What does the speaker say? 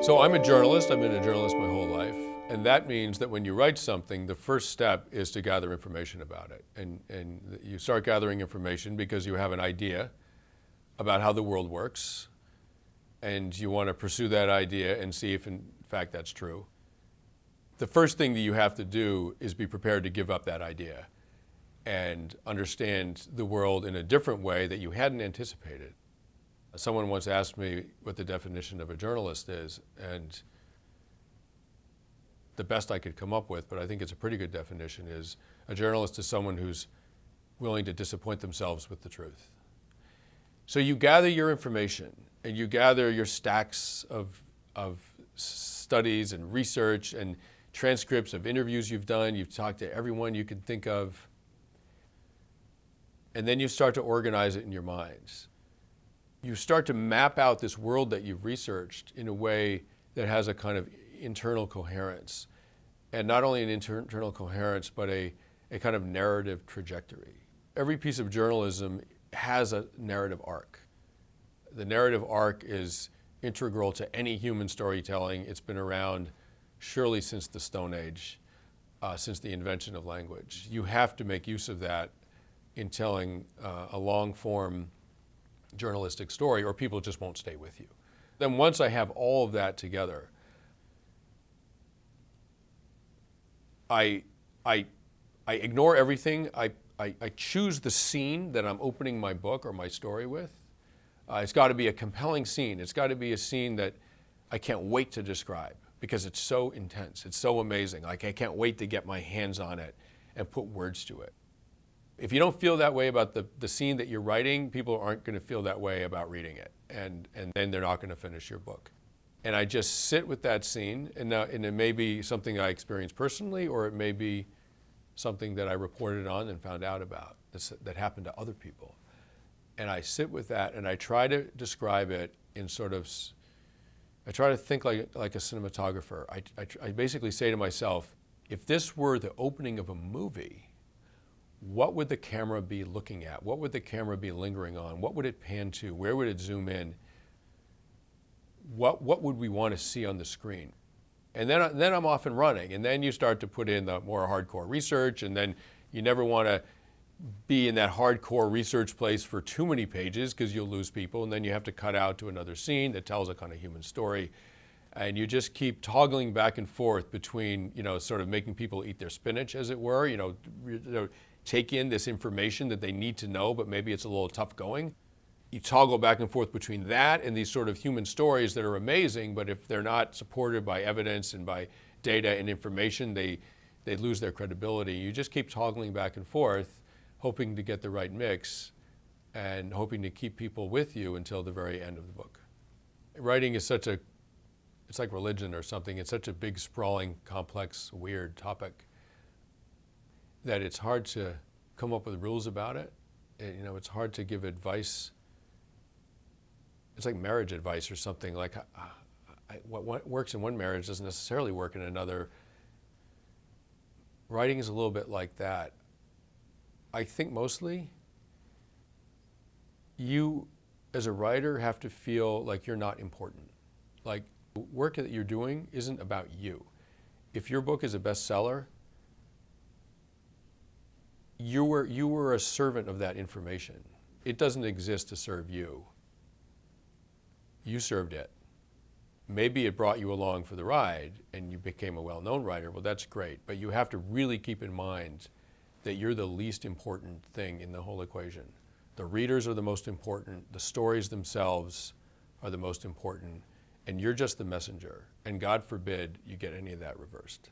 So I'm a journalist. I've been a journalist my whole life. And that means that when you write something, the first step is to gather information about it. And you start gathering information because you have an idea about how the world works. And you want to pursue that idea and see if in fact that's true. The first thing that you have to do is be prepared to give up that idea and understand the world in a different way that you hadn't anticipated. Someone once asked me what the definition of a journalist is, and the best I could come up with, but I think it's a pretty good definition, is a journalist is someone who's willing to disappoint themselves with the truth. So you gather your information and you gather your stacks of studies and research and transcripts of interviews you've done. You've talked to everyone you can think of. And then you start to organize it in your minds. You start to map out this world that you've researched in a way that has a kind of internal coherence. And not only an internal coherence, but a kind of narrative trajectory. Every piece of journalism has a narrative arc. The narrative arc is integral to any human storytelling. It's been around surely since the Stone Age, since the invention of language. You have to make use of that in telling a long-form journalistic story, or people just won't stay with you. Then once I have all of that together, I ignore everything. I choose the scene that I'm opening my book or my story with. It's got to be a compelling scene. It's got to be a scene that I can't wait to describe because it's so intense. It's so amazing. Like, I can't wait to get my hands on it and put words to it. If you don't feel that way about the scene that you're writing, people aren't going to feel that way about reading it, and then they're not going to finish your book. And I just sit with that scene, and it may be something I experienced personally, or it may be something that I reported on and found out about that happened to other people. And I sit with that, and I try to describe it in I try to think like a cinematographer. I basically say to myself, if this were the opening of a movie, what would the camera be looking at? What would the camera be lingering on? What would it pan to? Where would it zoom in? What would we want to see on the screen? And then I'm off and running. And then you start to put in the more hardcore research, and then you never want to be in that hardcore research place for too many pages because you'll lose people, and then you have to cut out to another scene that tells a kind of human story. And you just keep toggling back and forth between, sort of making people eat their spinach, as it were, take in this information that they need to know, but maybe it's a little tough going. You toggle back and forth between that and these sort of human stories that are amazing, but if they're not supported by evidence and by data and information, they lose their credibility. You just keep toggling back and forth, hoping to get the right mix and hoping to keep people with you until the very end of the book. Writing is it's like religion or something. It's such a big, sprawling, complex, weird topic that it's hard to come up with rules about it. It's hard to give advice. It's like marriage advice or something. Like what works in one marriage doesn't necessarily work in another. Writing is a little bit like that. I think mostly you, as a writer, have to feel like you're not important. Like, the work that you're doing isn't about you. If your book is a bestseller, you were a servant of that information. It doesn't exist to serve you. You served it. Maybe it brought you along for the ride and you became a well-known writer. Well, that's great. But you have to really keep in mind that you're the least important thing in the whole equation. The readers are the most important. The stories themselves are the most important. And you're just the messenger. And God forbid you get any of that reversed.